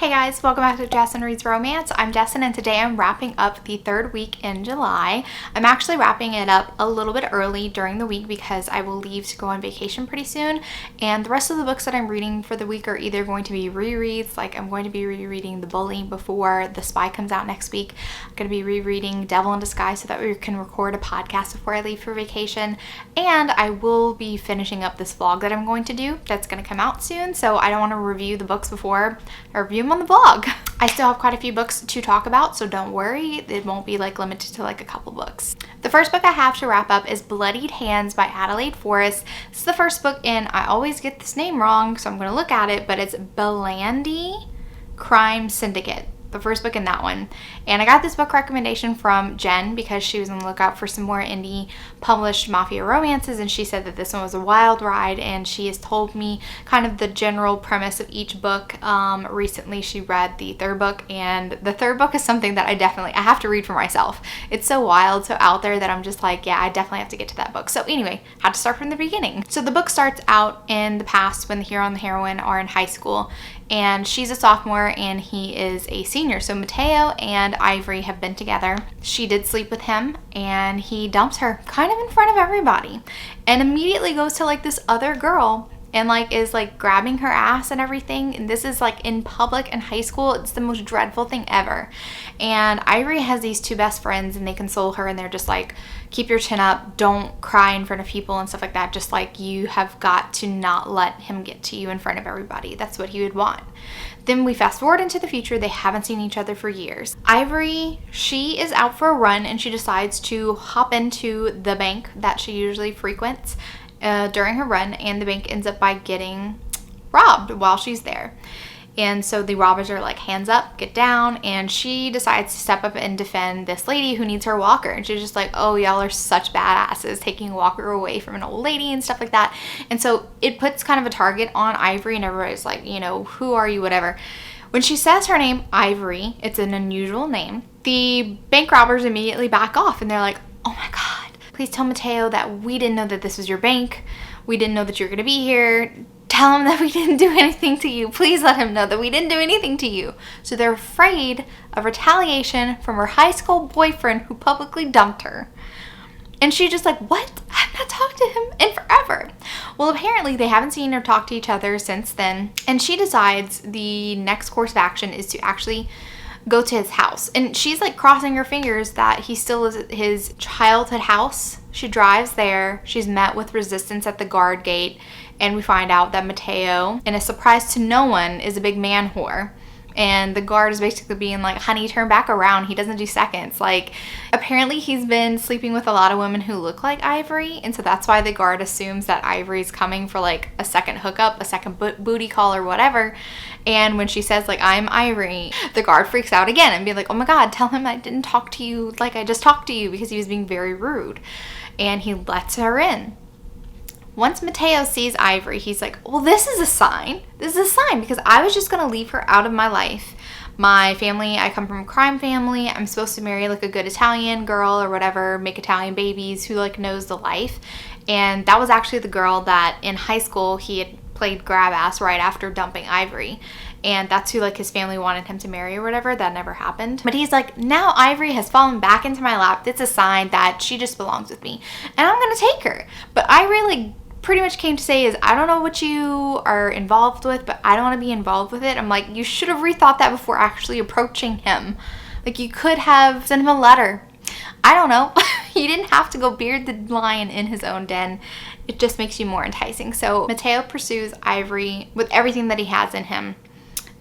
Hey guys, welcome back to Jessin Reads Romance. I'm Jessin and today I'm wrapping up the third week in July. I'm actually wrapping it up a little bit early during the week because I will leave to go on vacation pretty soon, and the rest of the books that I'm reading for the week are either going to be rereads, like I'm going to be rereading The Bully before The Spy comes out next week. I'm going to be rereading Devil in Disguise so that we can record a podcast before I leave for vacation, and I will be finishing up this vlog that I'm going to do that's going to come out soon, so I don't want to review the books before I review them on the vlog. I still have quite a few books to talk about, so don't worry, it won't be like limited to like a couple books. The first book I have to wrap up is Bloodied Hands by Adelaide Forrest. This is the first book in, I always get this name wrong, so I'm going to look at it, but it's Blandie Crime Syndicate. The first book in that one. And I got this book recommendation from Jen because she was on the lookout for some more indie published mafia romances, and she said that this one was a wild ride, and she has told me kind of the general premise of each book. Recently she read the third book, and the third book is something that I have to read for myself. It's so wild, so out there that I'm just like, yeah, I definitely have to get to that book. So anyway, had to start from the beginning. So the book starts out in the past when the hero and the heroine are in high school, and she's a sophomore and he is a senior. So Mateo and Ivory have been together. She did sleep with him and he dumps her kind of in front of everybody and immediately goes to like this other girl and like is like grabbing her ass and everything, and this is like in public in high school. It's the most dreadful thing ever. And Ivory has these two best friends and they console her and they're just like, keep your chin up, don't cry in front of people and stuff like that, just like you have got to not let him get to you in front of everybody. That's what he would want. Then we fast forward into the future. They haven't seen each other for years. Ivory, she is out for a run and she decides to hop into the bank that she usually frequents during her run, and the bank ends up by getting robbed while she's there. And so the robbers are like, hands up, get down, and she decides to step up and defend this lady who needs her walker. And she's just like, oh, y'all are such badasses taking a walker away from an old lady and stuff like that. And so it puts kind of a target on Ivory, and everybody's like, you know, who are you, whatever. When she says her name, Ivory, it's an unusual name, the bank robbers immediately back off and they're like, oh my God, please tell Mateo that we didn't know that this was your bank. We didn't know that you're going to be here. Tell him that we didn't do anything to you. Please let him know that we didn't do anything to you. So they're afraid of retaliation from her high school boyfriend who publicly dumped her. And she's just like, what? I've not talked to him in forever. Well, apparently they haven't seen or talked to each other since then. And she decides the next course of action is to actually go to his house. And she's like crossing her fingers that he still is at his childhood house. She drives there. She's met with resistance at the guard gate. And we find out that Mateo, in a surprise to no one, is a big man whore. And the guard is basically being like, honey, turn back around. He doesn't do seconds. Like, apparently he's been sleeping with a lot of women who look like Ivory. And so that's why the guard assumes that Ivory's coming for like a second hookup, a second booty call or whatever. And when she says like, I'm Ivory, the guard freaks out again and be like, oh my God, tell him I didn't talk to you like I just talked to you, because he was being very rude. And he lets her in. Once Mateo sees Ivory, he's like, well, this is a sign. This is a sign, because I was just going to leave her out of my life. My family, I come from a crime family. I'm supposed to marry like a good Italian girl or whatever, make Italian babies, who like knows the life. And that was actually the girl that in high school he had played grab ass right after dumping Ivory. And that's who like his family wanted him to marry or whatever. That never happened. But he's like, now Ivory has fallen back into my lap. It's a sign that she just belongs with me and I'm going to take her. But Ivory like pretty much came to say is, I don't know what you are involved with, but I don't want to be involved with it. I'm like, you should have rethought that before actually approaching him. Like, you could have sent him a letter. I don't know. You didn't have to go beard the lion in his own den. It just makes you more enticing. So Mateo pursues Ivory with everything that he has in him,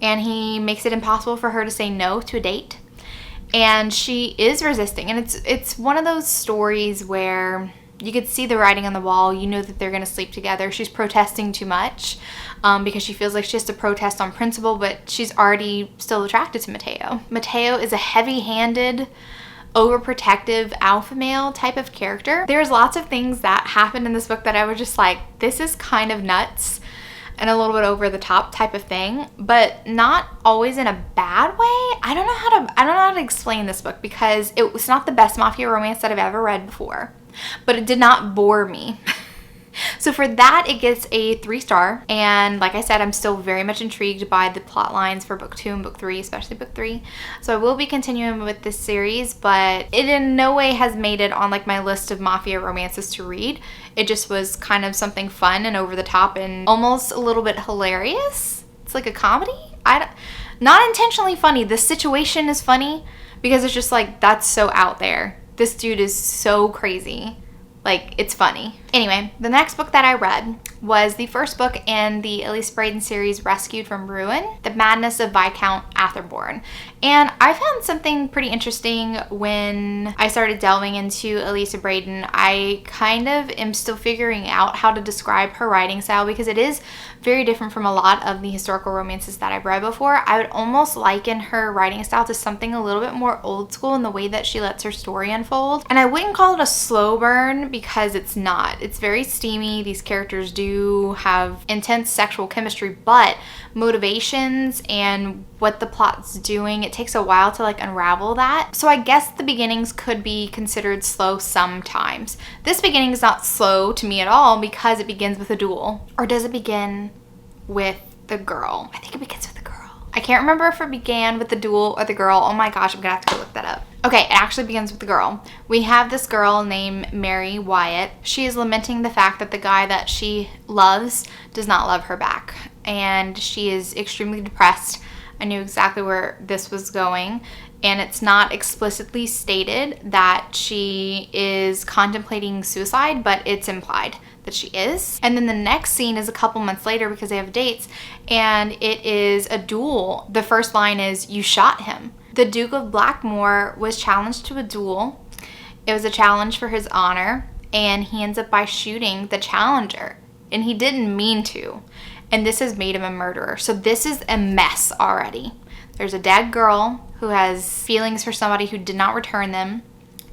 and he makes it impossible for her to say no to a date. And she is resisting, and it's one of those stories where you could see the writing on the wall. You know that they're going to sleep together. She's protesting too much because she feels like she has to protest on principle, but she's already still attracted to Mateo. Mateo is a heavy-handed, overprotective alpha male type of character. There's lots of things that happened in this book that I was just like, this is kind of nuts and a little bit over the top type of thing, but not always in a bad way. I don't know how to explain this book, because it was not the best mafia romance that I've ever read before, but it did not bore me. So for that, it gets a 3-star. And like I said, I'm still very much intrigued by the plot lines for book 2 and book 3, especially book 3. So I will be continuing with this series, but it in no way has made it on like my list of mafia romances to read. It just was kind of something fun and over the top and almost a little bit hilarious. It's like a comedy. Not intentionally funny. The situation is funny because it's just like, that's so out there. This dude is so crazy. Like, it's funny. Anyway, the next book that I read was the first book in the Elise Braden series, Rescued from Ruin, The Madness of Viscount Atherborn. And I found something pretty interesting when I started delving into Elise Braden. I kind of am still figuring out how to describe her writing style because it is very different from a lot of the historical romances that I've read before. I would almost liken her writing style to something a little bit more old school in the way that she lets her story unfold. And I wouldn't call it a slow burn because it's not. It's very steamy. These characters do have intense sexual chemistry, but motivations and what the plot's doing, it takes a while to like unravel that. So I guess the beginnings could be considered slow sometimes. This beginning is not slow to me at all because it begins with a duel. Or does it begin with the girl? I think it begins with the girl. I can't remember if it began with the duel or the girl. Oh my gosh, I'm gonna have to go look that up. Okay, it actually begins with the girl. We have this girl named Mary Wyatt. She is lamenting the fact that the guy that she loves does not love her back. And she is extremely depressed. I knew exactly where this was going. And it's not explicitly stated that she is contemplating suicide, but it's implied that she is. And then the next scene is a couple months later because they have dates, and it is a duel. The first line is, "You shot him." The Duke of Blackmore was challenged to a duel. It was a challenge for his honor, and he ends up by shooting the challenger, and he didn't mean to. And this has made him a murderer. So this is a mess already. There's a dead girl who has feelings for somebody who did not return them,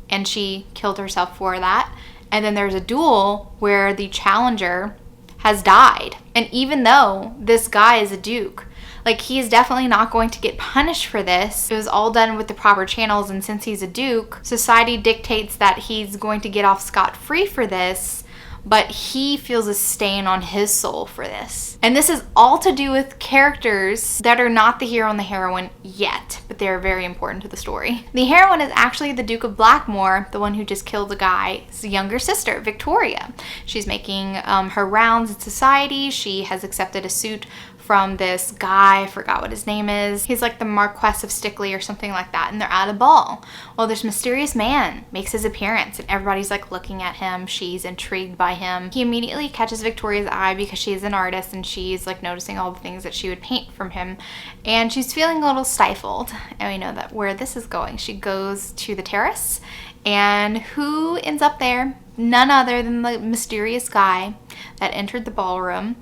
and she killed herself for that. And then there's a duel where the challenger has died. And even though this guy is a duke, like, he is definitely not going to get punished for this. It was all done with the proper channels, and since he's a duke, society dictates that he's going to get off scot-free for this, but he feels a stain on his soul for this. And this is all to do with characters that are not the hero and the heroine yet, but they're very important to the story. The heroine is actually the Duke of Blackmore, the one who just killed the guy's younger sister, Victoria. She's making her rounds in society. She has accepted a suit from this guy, I forgot what his name is. He's like the Marquess of Stickley or something like that, and they're at a ball. Well, this mysterious man makes his appearance, and everybody's like looking at him. She's intrigued by him. He immediately catches Victoria's eye because she's an artist, and she's like noticing all the things that she would paint from him, and she's feeling a little stifled. And we know that where this is going. She goes to the terrace, and who ends up there? None other than the mysterious guy that entered the ballroom,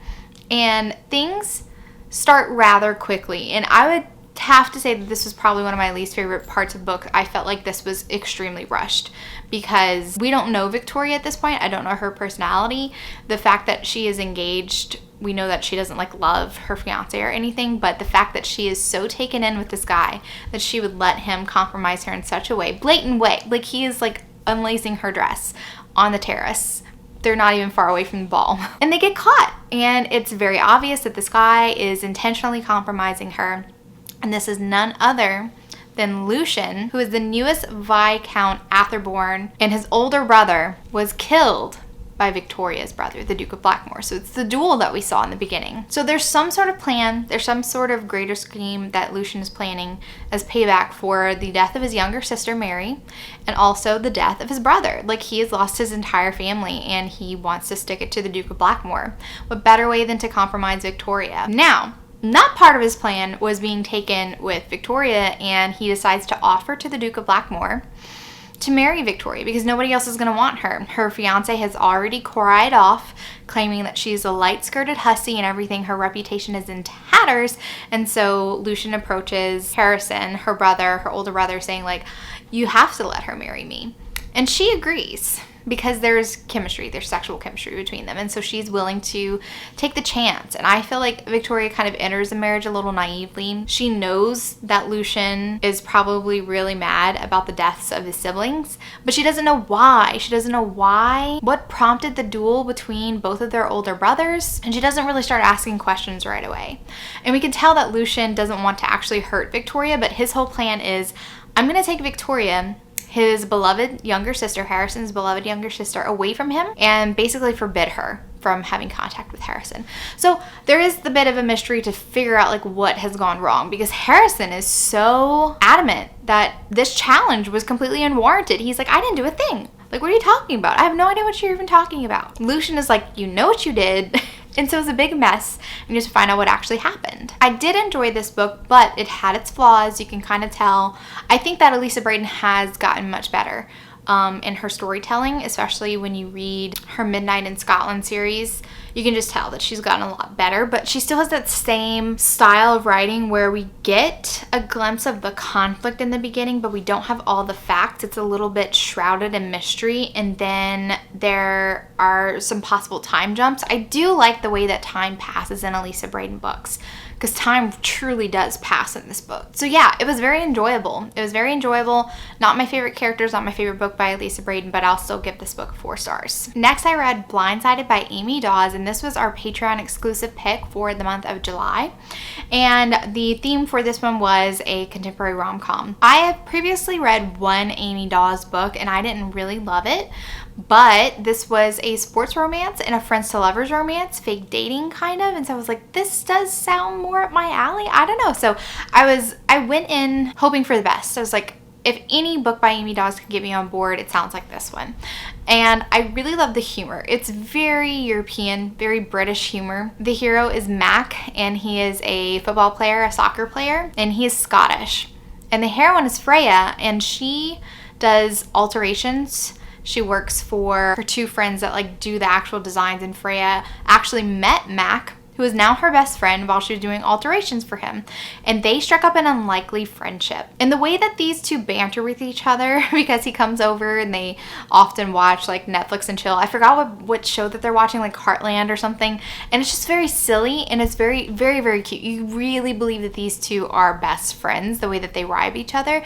and things start rather quickly. And I would have to say that this was probably one of my least favorite parts of the book. I felt like this was extremely rushed because we don't know Victoria at this point. I don't know her personality. The fact that she is engaged, we know that she doesn't like love her fiance or anything, but the fact that she is so taken in with this guy that she would let him compromise her in such a way, blatant way, like he is like unlacing her dress on the terrace. They're not even far away from the ball. And they get caught. And it's very obvious that this guy is intentionally compromising her. And this is none other than Lucian, who is the newest Viscount Atherborn, and his older brother was killed by Victoria's brother, the Duke of Blackmore. So it's the duel that we saw in the beginning. So there's some sort of plan, there's some sort of greater scheme that Lucian is planning as payback for the death of his younger sister, Mary, and also the death of his brother. Like, he has lost his entire family and he wants to stick it to the Duke of Blackmore. What better way than to compromise Victoria? Now, not part of his plan was being taken with Victoria, and he decides to offer to the Duke of Blackmore to marry Victoria because nobody else is going to want her. Her fiance has already cried off, claiming that she's a light-skirted hussy and everything. Her reputation is in tatters. And so Lucian approaches Harrison, her brother, her older brother, saying like, you have to let her marry me. And she agrees because there's chemistry, there's sexual chemistry between them. And so she's willing to take the chance. And I feel like Victoria kind of enters the marriage a little naively. She knows that Lucian is probably really mad about the deaths of his siblings, but she doesn't know why. She doesn't know why, what prompted the duel between both of their older brothers. And she doesn't really start asking questions right away. And we can tell that Lucian doesn't want to actually hurt Victoria, but his whole plan is, I'm going to take Victoria, his beloved younger sister, Harrison's beloved younger sister, away from him and basically forbid her from having contact with Harrison. So there is the bit of a mystery to figure out like what has gone wrong, because Harrison is so adamant that this challenge was completely unwarranted. He's like, I didn't do a thing. Like, what are you talking about? I have no idea what you're even talking about. Lucian is like, you know what you did. And so it's a big mess, and you just find out what actually happened. I did enjoy this book, but it had its flaws. You can kind of tell. I think that Elisa Braden has gotten much better in her storytelling, especially when you read her Midnight in Scotland series. You can just tell that she's gotten a lot better, but she still has that same style of writing where we get a glimpse of the conflict in the beginning, but we don't have all the facts. It's a little bit shrouded in mystery, and then there are some possible time jumps. I do like the way that time passes in Elisa Braden books, because time truly does pass in this book. So yeah, it was very enjoyable. It was very enjoyable. Not my favorite characters, not my favorite book by Elisa Braden, but I'll still give this book 4 stars. Next, I read Blindsided by Amy Dawes, and this was our Patreon exclusive pick for the month of July. And the theme for this one was a contemporary rom-com. I have previously read one Amy Dawes book, and I didn't really love it. But this was a sports romance and a friends to lovers romance, fake dating kind of. And so I was like, this does sound more up my alley. I don't know. So I went in hoping for the best. I was like, if any book by Amy Dawes can get me on board, it sounds like this one. And I really love the humor. It's very European, very British humor. The hero is Mac, and he is a football player, a soccer player, and he is Scottish. And the heroine is Freya, and she does alterations. She works for her 2 friends that like do the actual designs, and Freya actually met Mac, who is now her best friend, while she was doing alterations for him. And they struck up an unlikely friendship. And the way that these 2 banter with each other, because he comes over and they often watch like Netflix and chill. I forgot what show that they're watching, like Heartland or something. And it's just very silly, and it's very, very, very cute. You really believe that these 2 are best friends, the way that they vibe each other.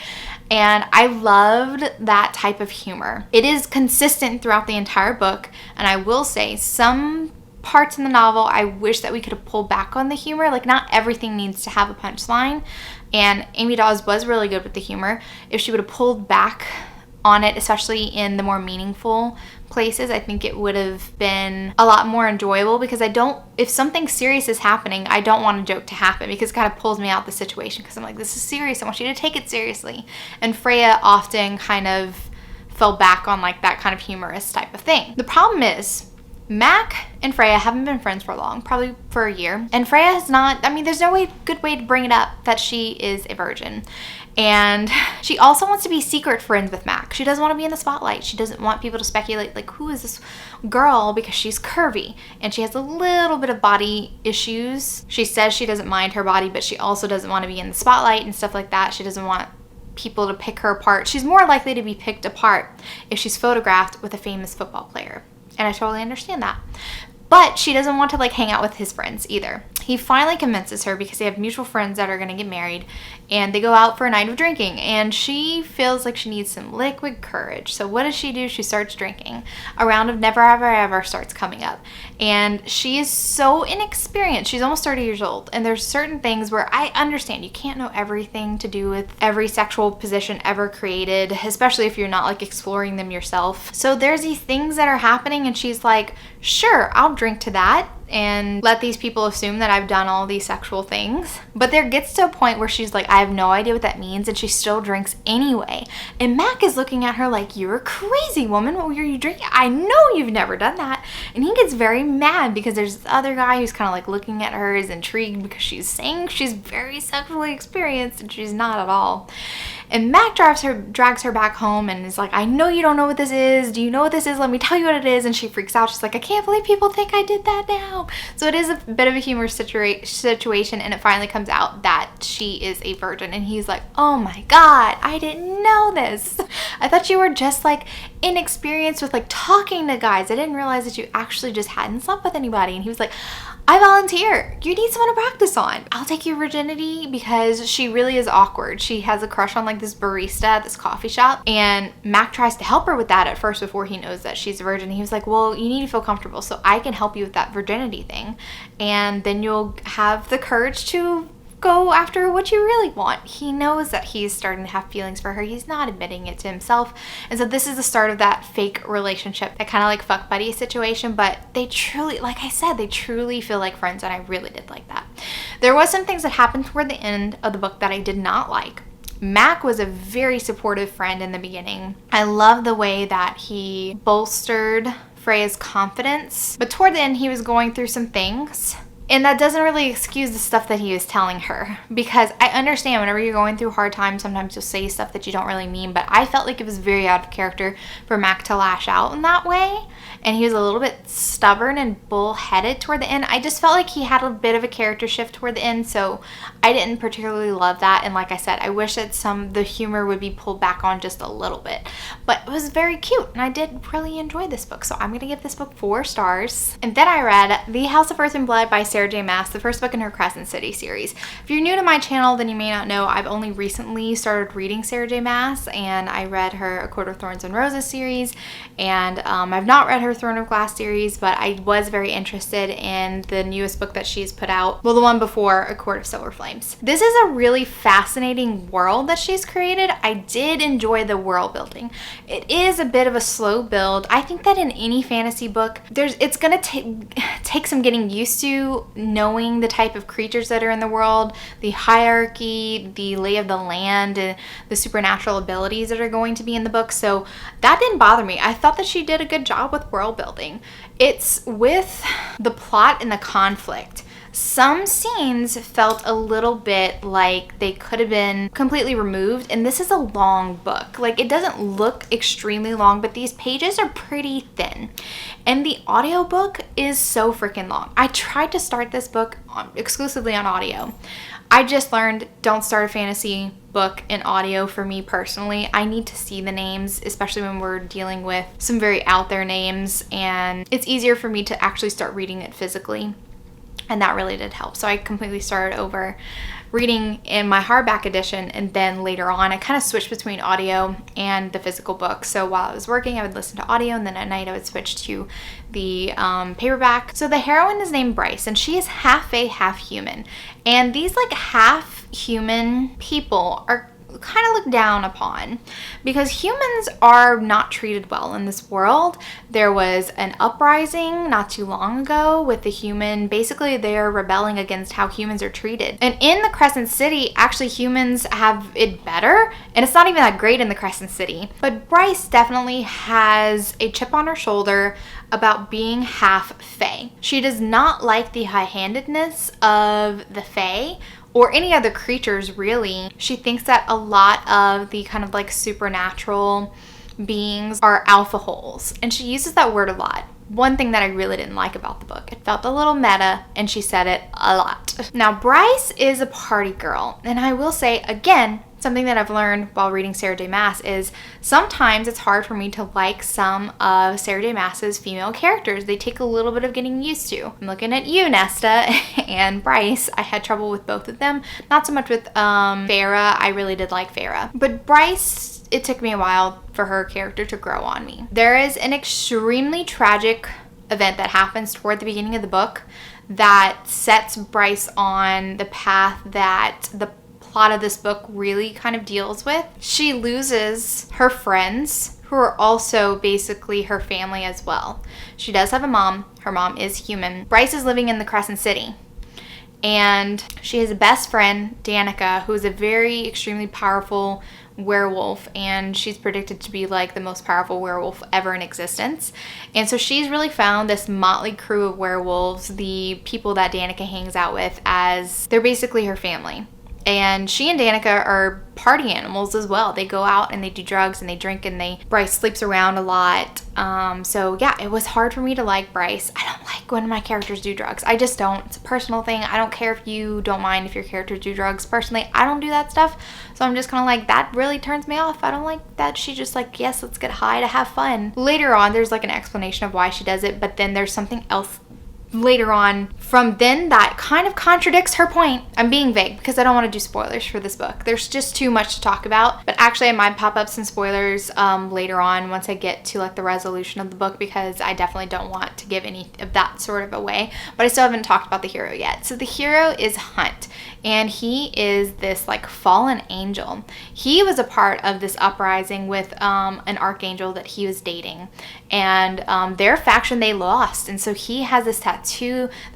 And I loved that type of humor. It is consistent throughout the entire book. And I will say, some parts in the novel I wish that we could have pulled back on the humor. Like, not everything needs to have a punchline, and Amy Dawes was really good with the humor. If she would have pulled back on it, especially in the more meaningful places, I think it would have been a lot more enjoyable, because if something serious is happening, I don't want a joke to happen, because it kind of pulls me out of the situation, because I'm like, this is serious, I want you to take it seriously. And Freya often kind of fell back on like that kind of humorous type of thing. The problem is, Mac and Freya haven't been friends for long, probably for a year. And Freya has not, I mean, there's no good way to bring it up that she is a virgin. And she also wants to be secret friends with Mac. She doesn't want to be in the spotlight. She doesn't want people to speculate, like, who is this girl, because she's curvy and she has a little bit of body issues. She says she doesn't mind her body, but she also doesn't want to be in the spotlight and stuff like that. She doesn't want people to pick her apart. She's more likely to be picked apart if she's photographed with a famous football player. And I totally understand that. But she doesn't want to like hang out with his friends either. He finally convinces her, because they have mutual friends that are going to get married, and they go out for a night of drinking, and she feels like she needs some liquid courage. So what does she do? She starts drinking. A round of Never Ever Ever starts coming up, and she is so inexperienced. She's almost 30 years old, and there's certain things where I understand you can't know everything to do with every sexual position ever created, especially if you're not like exploring them yourself. So there's these things that are happening, and she's like, sure, I'll drink to that and let these people assume that I've done all these sexual things. But there gets to a point where she's like, I have no idea what that means, and she still drinks anyway. And Mac is looking at her like, you're a crazy woman, what were you drinking? I know you've never done that. And he gets very mad, because there's this other guy who's kind of like looking at her, is intrigued because she's saying she's very sexually experienced, and she's not at all. And Mac drags her back home and is like, I know you don't know what this is. Do you know what this is? Let me tell you what it is. And she freaks out. She's like, I can't believe people think I did that now. So it is a bit of a humorous situation, and it finally comes out that she is a virgin. And he's like, oh my God, I didn't know this. I thought you were just like inexperienced with like talking to guys. I didn't realize that you actually just hadn't slept with anybody. And he was like, I volunteer. You need someone to practice on. I'll take your virginity, because she really is awkward. She has a crush on like this barista at this coffee shop, and Mac tries to help her with that at first before he knows that she's a virgin. He was like, well, you need to feel comfortable, so I can help you with that virginity thing, and then you'll have the courage to go after what you really want. He knows that he's starting to have feelings for her. He's not admitting it to himself. And so this is the start of that fake relationship, that kind of like fuck buddy situation, but they truly, like I said, they truly feel like friends, and I really did like that. There was some things that happened toward the end of the book that I did not like. Mac was a very supportive friend in the beginning. I love the way that he bolstered Freya's confidence, but toward the end he was going through some things. And that doesn't really excuse the stuff that he was telling her, because I understand whenever you're going through hard times, sometimes you'll say stuff that you don't really mean, but I felt like it was very out of character for Mac to lash out in that way. And he was a little bit stubborn and bullheaded toward the end. I just felt like he had a bit of a character shift toward the end, so I didn't particularly love that. And like I said, I wish that the humor would be pulled back on just a little bit. But it was very cute, and I did really enjoy this book, so I'm going to give this book 4 stars. And then I read The House of Earth and Blood by Sarah J. Maas, the first book in her Crescent City series. If you're new to my channel, then you may not know I've only recently started reading Sarah J. Maas, and I read her A Court of Thorns and Roses series, and I've not read her Throne of Glass series, but I was very interested in the newest book that she's put out. Well, the one before, A Court of Silver Flames. This is a really fascinating world that she's created. I did enjoy the world building. It is a bit of a slow build. I think that in any fantasy book, it's gonna take some getting used to knowing the type of creatures that are in the world, the hierarchy, the lay of the land, and the supernatural abilities that are going to be in the book. So that didn't bother me. I thought that she did a good job with world building. It's with the plot and the conflict. Some scenes felt a little bit like they could have been completely removed, and this is a long book. Like, it doesn't look extremely long, but these pages are pretty thin. And the audiobook is so freaking long. I tried to start this book exclusively on audio. I just learned, don't start a fantasy book in audio for me personally. I need to see the names, especially when we're dealing with some very out there names, and it's easier for me to actually start reading it physically. And that really did help. So I completely started over reading in my hardback edition, and then later on I kind of switched between audio and the physical book. So while I was working, I would listen to audio, and then at night I would switch to the paperback. So the heroine is named Bryce, and she is half fae, half human. And these like half human people are kind of looked down upon because humans are not treated well in this world. There was an uprising not too long ago with the human. Basically, they're rebelling against how humans are treated. And in the Crescent City, actually humans have it better, and it's not even that great in the Crescent City. But Bryce definitely has a chip on her shoulder about being half fae. She does not like the high-handedness of the fae or any other creatures, really. She thinks that a lot of the kind of like supernatural beings are alpha holes, and she uses that word a lot. One thing that I really didn't like about the book, it felt a little meta, and she said it a lot. Now, Bryce is a party girl, and I will say, again, something that I've learned while reading Sarah J. Maas is sometimes it's hard for me to like some of Sarah J. Maas's female characters. They take a little bit of getting used to. I'm looking at you, Nesta, and Bryce. I had trouble with both of them. Not so much with Farah. I really did like Farah. But Bryce, it took me a while for her character to grow on me. There is an extremely tragic event that happens toward the beginning of the book that sets Bryce on the path that the plot of this book really kind of deals with. She loses her friends, who are also basically her family as well. She does have a mom. Her mom is human. Bryce is living in the Crescent City, and she has a best friend, Danica, who is a very extremely powerful werewolf, and she's predicted to be like the most powerful werewolf ever in existence. And so she's really found this motley crew of werewolves, the people that Danica hangs out with, as they're basically her family. And she and Danica are party animals as well. They go out and they do drugs and they drink, and Bryce sleeps around a lot. So yeah, it was hard for me to like Bryce. I don't like when my characters do drugs. I just don't. It's a personal thing. I don't care if you don't mind if your characters do drugs. Personally, I don't do that stuff. So I'm just kind of like, that really turns me off. I don't like that she just like, yes, let's get high to have fun. Later on, there's like an explanation of why she does it, but then there's something else later on from then that kind of contradicts her point. I'm being vague because I don't want to do spoilers for this book. There's just too much to talk about. But actually I might pop up some spoilers later on once I get to like the resolution of the book, because I definitely don't want to give any of that sort of away. But I still haven't talked about the hero yet. So the hero is Hunt, and he is this like fallen angel. He was a part of this uprising with an archangel that he was dating, and their faction, they lost, and so he has this tattoo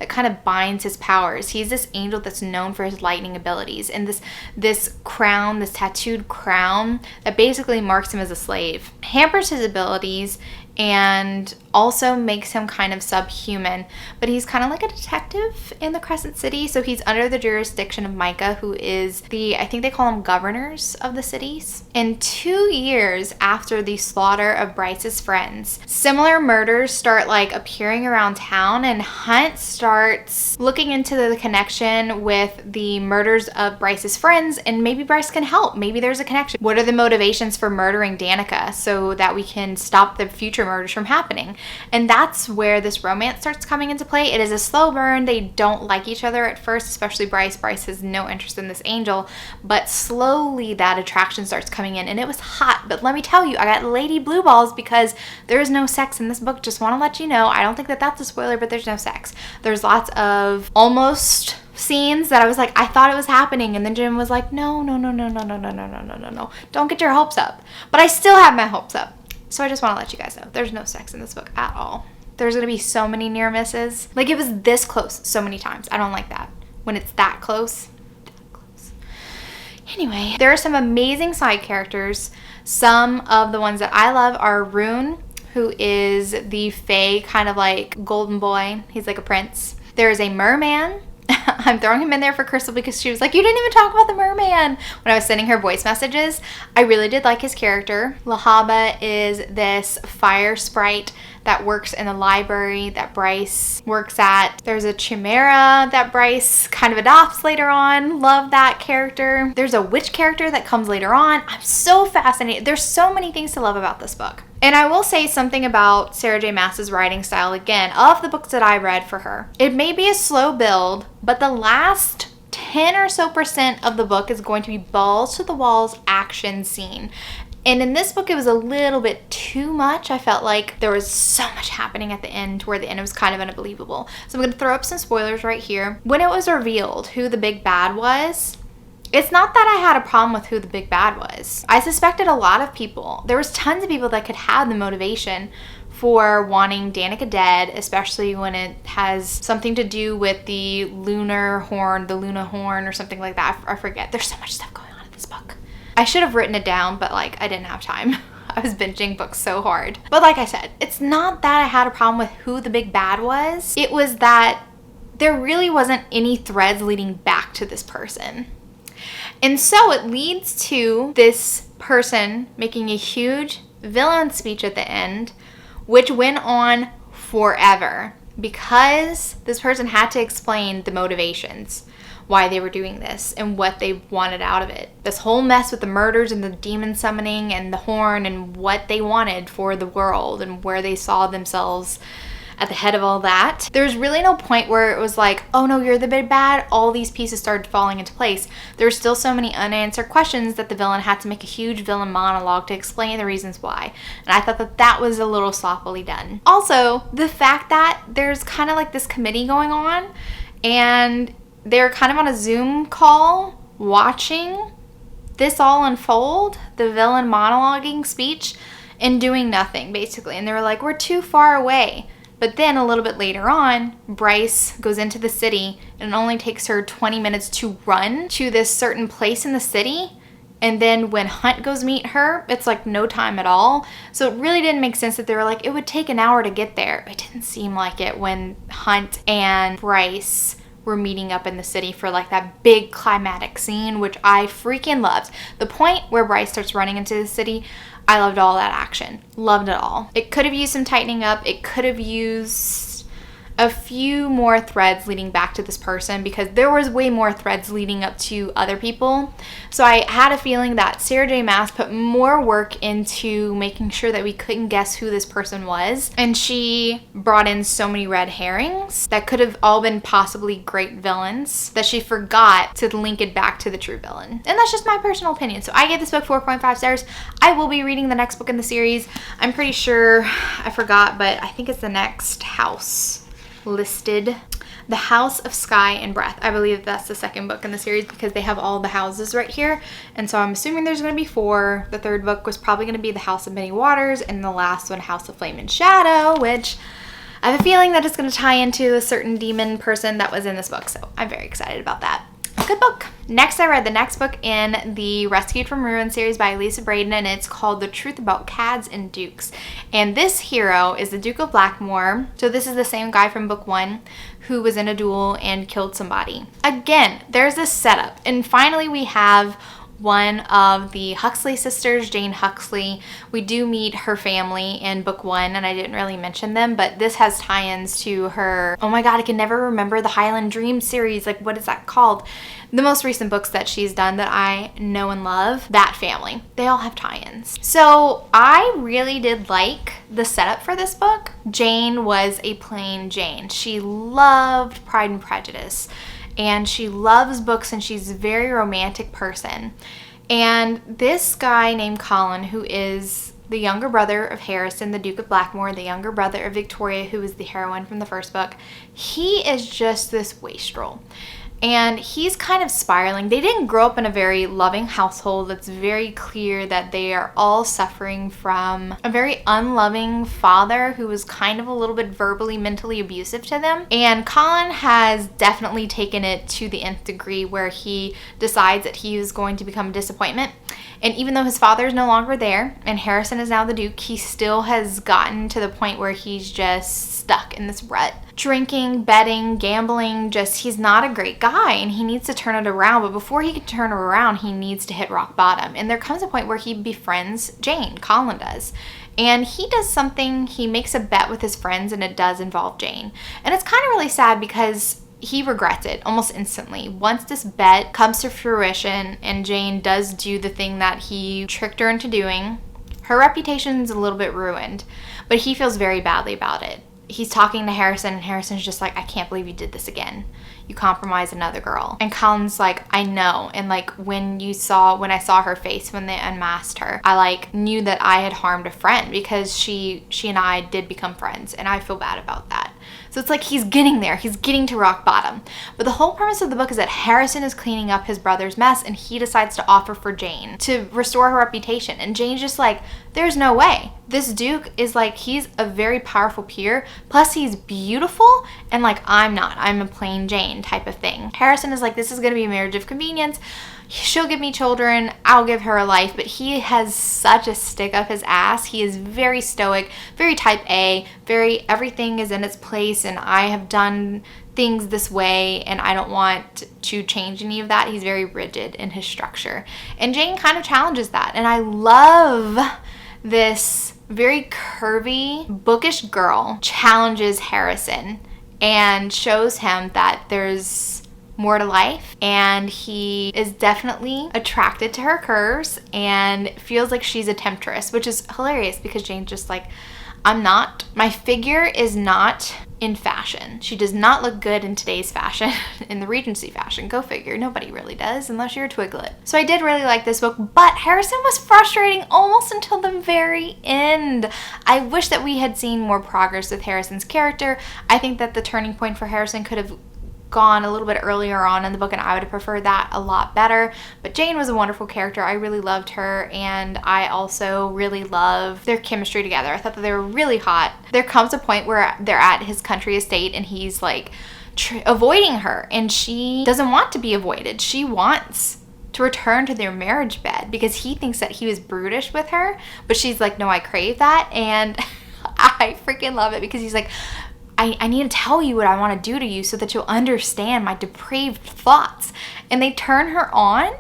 that kind of binds his powers. He's this angel that's known for his lightning abilities, and this crown, this tattooed crown that basically marks him as a slave, hampers his abilities and also makes him kind of subhuman. But he's kind of like a detective in the Crescent City, so he's under the jurisdiction of Micah, who is I think they call them governors of the cities. And 2 years after the slaughter of Bryce's friends, similar murders start like appearing around town, and Hunt starts looking into the connection with the murders of Bryce's friends, and maybe Bryce can help. Maybe there's a connection. What are the motivations for murdering Danica so that we can stop the future murders from happening? And that's where this romance starts coming into play. It is a slow burn. They don't like each other at first, especially Bryce. Bryce has no interest in this angel, but slowly that attraction starts coming in, and it was hot. But let me tell you, I got lady blue balls because there is no sex in this book. Just want to let you know. I don't think that that's a spoiler, but there's no sex. There's lots of almost scenes that I was like, I thought it was happening, and then Jim was like, no, don't get your hopes up. But I still have my hopes up. So I just want to let you guys know, there's no sex in this book at all. There's going to be so many near misses. Like, it was this close so many times. I don't like that. When it's that close. Anyway, there are some amazing side characters. Some of the ones that I love are Rune, who is the fae kind of like golden boy. He's like a prince. There is a merman. I'm throwing him in there for Crystal because she was like, you didn't even talk about the merman when I was sending her voice messages. I really did like his character. Lahaba is this fire sprite that works in the library that Bryce works at. There's a chimera that Bryce kind of adopts later on. Love that character. There's a witch character that comes later on. I'm so fascinated. There's so many things to love about this book. And I will say something about Sarah J. Maas's writing style again, of the books that I read for her. It may be a slow build, but the last 10 or so % of the book is going to be balls to the walls action scene. And in this book, it was a little bit too much. I felt like there was so much happening at the end, where the end was kind of unbelievable. So I'm going to throw up some spoilers right here. When it was revealed who the big bad was, it's not that I had a problem with who the big bad was. I suspected a lot of people. There was tons of people that could have the motivation for wanting Danica dead, especially when it has something to do with the Luna horn or something like that. I forget. There's so much stuff going on in this book. I should have written it down, but like I didn't have time. I was binging books so hard. But like I said, it's not that I had a problem with who the big bad was. It was that there really wasn't any threads leading back to this person. And so it leads to this person making a huge villain speech at the end, which went on forever because this person had to explain the motivations, why they were doing this and what they wanted out of it. This whole mess with the murders and the demon summoning and the horn and what they wanted for the world and where they saw themselves at the head of all that. There's really no point where it was like, oh no, you're the big bad. All these pieces started falling into place. There's still so many unanswered questions that the villain had to make a huge villain monologue to explain the reasons why. And I thought that that was a little sloppily done. Also, the fact that there's kind of like this committee going on and they're kind of on a Zoom call watching this all unfold, the villain monologuing speech, and doing nothing basically. And they were like, we're too far away. But then a little bit later on, Bryce goes into the city and it only takes her 20 minutes to run to this certain place in the city. And then when Hunt goes meet her, it's like no time at all. So it really didn't make sense that they were like, it would take an hour to get there. It didn't seem like it when Hunt and Bryce were meeting up in the city for like that big climatic scene, which I freaking loved. The point where Bryce starts running into the city, I loved all that action. Loved it all. It could have used some tightening up. It could have used a few more threads leading back to this person, because there was way more threads leading up to other people. So I had a feeling that Sarah J. Maas put more work into making sure that we couldn't guess who this person was. And she brought in so many red herrings that could have all been possibly great villains that she forgot to link it back to the true villain. And that's just my personal opinion. So I gave this book 4.5 stars. I will be reading the next book in the series. I'm pretty sure, I forgot, but I think it's the next house listed, The House of Sky and Breath. I believe that's the second book in the series, because they have all the houses right here, and so I'm assuming there's going to be 4. The third book was probably going to be The House of Many Waters, and the last one, House of Flame and Shadow, which I have a feeling that it's going to tie into a certain demon person that was in this book, so I'm very excited about that. Good book. Next, I read the next book in the Rescued from Ruin series by Lisa Braden, and it's called The Truth About Cads and Dukes. And this hero is the Duke of Blackmore. So this is the same guy from book 1 who was in a duel and killed somebody. Again, there's this setup, and finally we have one of the Huxley sisters, Jane Huxley. We do meet her family in book 1, and I didn't really mention them, but this has tie-ins to her, oh my god, I can never remember the Highland Dream series, like what is that called? The most recent books that she's done that I know and love, that family. They all have tie-ins. So I really did like the setup for this book. Jane was a plain Jane. She loved Pride and Prejudice, and she loves books, and she's a very romantic person. And this guy named Colin, who is the younger brother of Harrison, the Duke of Blackmore, the younger brother of Victoria, who was the heroine from the first book, he is just this wastrel. And he's kind of spiraling. They didn't grow up in a very loving household. It's very clear that they are all suffering from a very unloving father who was kind of a little bit verbally, mentally abusive to them. And Colin has definitely taken it to the nth degree, where he decides that he is going to become a disappointment. And even though his father is no longer there and Harrison is now the Duke, he still has gotten to the point where he's just stuck in this rut. Drinking, betting, gambling, he's not a great guy, and he needs to turn it around. But before he can turn it around, he needs to hit rock bottom. And there comes a point where he befriends Jane, Colin does. And he does something, he makes a bet with his friends, and it does involve Jane. And it's kind of really sad, because he regrets it almost instantly. Once this bet comes to fruition and Jane does do the thing that he tricked her into doing, her reputation's a little bit ruined, but he feels very badly about it. He's talking to Harrison, and Harrison's just like, I can't believe you did this again. You compromised another girl. And Colin's like, I know. And like when I saw her face when they unmasked her, I like knew that I had harmed a friend, because she and I did become friends, and I feel bad about that. So it's like he's getting there. He's getting to rock bottom. But the whole premise of the book is that Harrison is cleaning up his brother's mess, and he decides to offer for Jane to restore her reputation. And Jane's just like, there's no way. This Duke is like, he's a very powerful peer. Plus he's beautiful, and like, I'm not. I'm a plain Jane type of thing. Harrison is like, this is going to be a marriage of convenience. She'll give me children, I'll give her a life. But he has such a stick up his ass. He is very stoic, very type A, very everything is in its place, and I have done things this way and I don't want to change any of that. He's very rigid in his structure. And Jane kind of challenges that. And I love this very curvy, bookish girl challenges Harrison and shows him that there's more to life, and he is definitely attracted to her curves and feels like she's a temptress, which is hilarious, because Jane's just like, I'm not. My figure is not in fashion. She does not look good in today's fashion, in the Regency fashion. Go figure. Nobody really does, unless you're a Twiglet. So I did really like this book, but Harrison was frustrating almost until the very end. I wish that we had seen more progress with Harrison's character. I think that the turning point for Harrison could have gone a little bit earlier on in the book, and I would have preferred that a lot better. But Jane was a wonderful character. I really loved her, and I also really love their chemistry together. I thought that they were really hot. There comes a point where they're at his country estate, and he's like avoiding her, and she doesn't want to be avoided. She wants to return to their marriage bed, because he thinks that he was brutish with her, but she's like, no, I crave that. And I freaking love it, because he's like, I need to tell you what I want to do to you so that you'll understand my depraved thoughts. And they turn her on.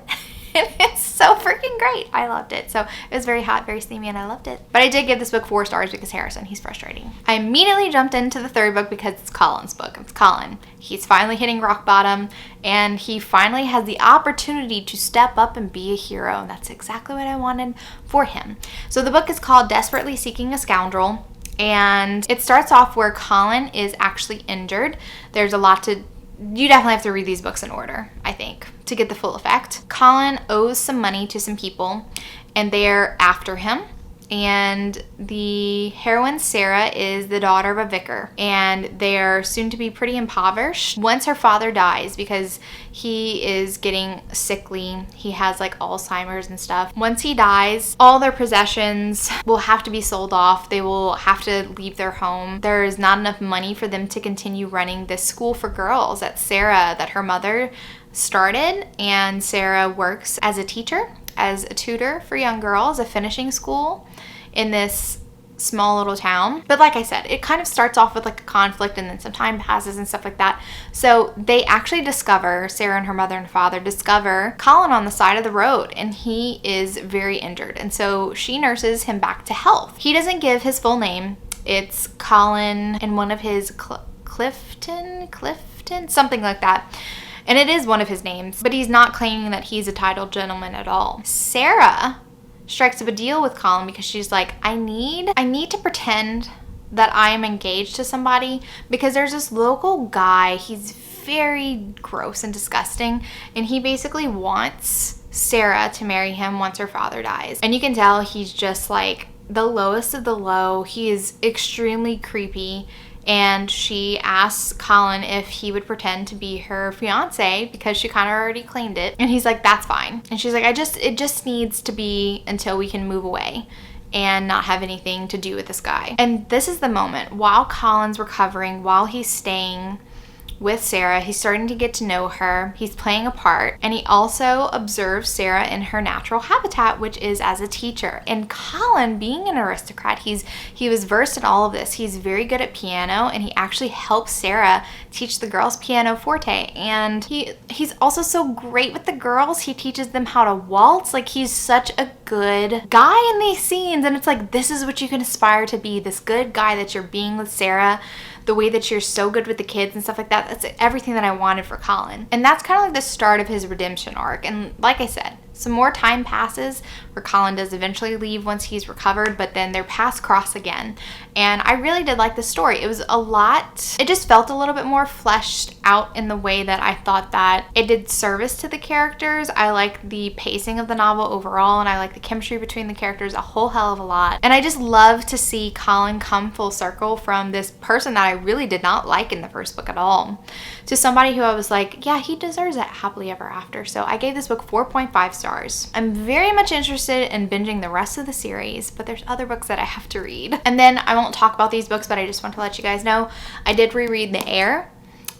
And it's so freaking great. I loved it. So it was very hot, very steamy, and I loved it. But I did give this book 4 stars because Harrison, he's frustrating. I immediately jumped into the third book because it's Colin's book. It's Colin. He's finally hitting rock bottom, and he finally has the opportunity to step up and be a hero. And that's exactly what I wanted for him. So the book is called Desperately Seeking a Scoundrel. And it starts off where Colin is actually injured. There's a lot to... You definitely have to read these books in order, I think, to get the full effect. Colin owes some money to some people, and they're after him. And the heroine, Sarah, is the daughter of a vicar, and they're soon to be pretty impoverished once her father dies because he is getting sickly. He has like Alzheimer's and stuff. Once he dies, all their possessions will have to be sold off. They will have to leave their home. There is not enough money for them to continue running this school for girls that her mother started, and Sarah works as a teacher, as a tutor for young girls, a finishing school in this small little town. But like I said, it kind of starts off with like a conflict, and then some time passes and stuff like that. So they actually discover, Sarah and her mother and father discover Colin on the side of the road, and he is very injured. And so she nurses him back to health. He doesn't give his full name. It's Colin and one of his Clifton, something like that. And it is one of his names, but he's not claiming that he's a titled gentleman at all. Sarah strikes up a deal with Colin because she's like, I need to pretend that I am engaged to somebody because there's this local guy. He's very gross and disgusting, and he basically wants Sarah to marry him once her father dies. And you can tell he's just like the lowest of the low. He is extremely creepy. And she asks Colin if he would pretend to be her fiance because she kind of already claimed it. And he's like, that's fine. And she's like, it just needs to be until we can move away and not have anything to do with this guy. And this is the moment while Colin's recovering, while he's staying with Sarah, he's starting to get to know her. He's playing a part, and he also observes Sarah in her natural habitat, which is as a teacher. And Colin, being an aristocrat, he was versed in all of this. He's very good at piano, and he actually helps Sarah teach the girls piano forte. And he's also so great with the girls. He teaches them how to waltz. Like, he's such a good guy in these scenes, and it's like, this is what you can aspire to be, this good guy that you're being with Sarah, the way that you're so good with the kids and stuff like that. That's everything that I wanted for Colin. And that's kind of like the start of his redemption arc. And like I said, some more time passes where Colin does eventually leave once he's recovered, but then their paths cross again. And I really did like the story. It was a lot, it just felt a little bit more fleshed out in the way that I thought that it did service to the characters. I like the pacing of the novel overall, and I like the chemistry between the characters a whole hell of a lot. And I just love to see Colin come full circle from this person that I really did not like in the first book at all to somebody who I was like, yeah, he deserves that happily ever after. So I gave this book 4.5 stars. I'm very much interested in binging the rest of the series, but there's other books that I have to read. And then I won't talk about these books, but I just want to let you guys know I did reread The Heir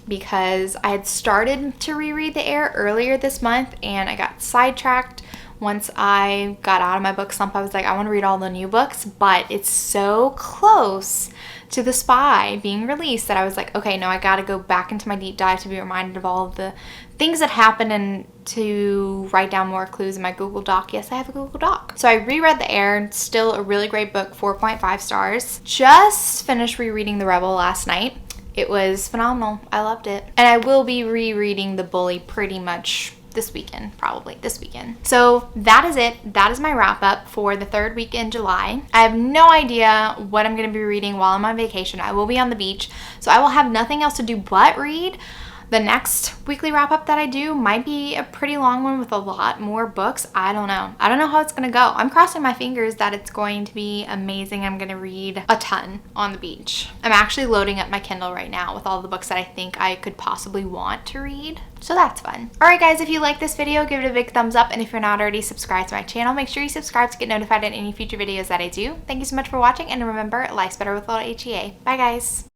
because I had started to reread The Heir earlier this month, and I got sidetracked. Once I got out of my book slump, I was like, I want to read all the new books, but it's so close to The Spy being released that I was like, okay, no, I got to go back into my deep dive to be reminded of all of the things that happened and to write down more clues in my Google Doc. Yes, I have a Google Doc. So I reread The Heir, still a really great book, 4.5 stars. Just finished rereading The Rebel last night. It was phenomenal. I loved it. And I will be rereading The Bully pretty much this weekend, probably this weekend. So that is it. That is my wrap up for the third week in July. I have no idea what I'm going to be reading while I'm on vacation. I will be on the beach, so I will have nothing else to do but read. The next weekly wrap up that I do might be a pretty long one with a lot more books. I don't know. I don't know how it's going to go. I'm crossing my fingers that it's going to be amazing. I'm going to read a ton on the beach. I'm actually loading up my Kindle right now with all the books that I think I could possibly want to read. So that's fun. All right, guys, if you like this video, give it a big thumbs up. And if you're not already subscribed to my channel, make sure you subscribe to get notified of any future videos that I do. Thank you so much for watching. And remember, life's better with a little HEA. Bye, guys.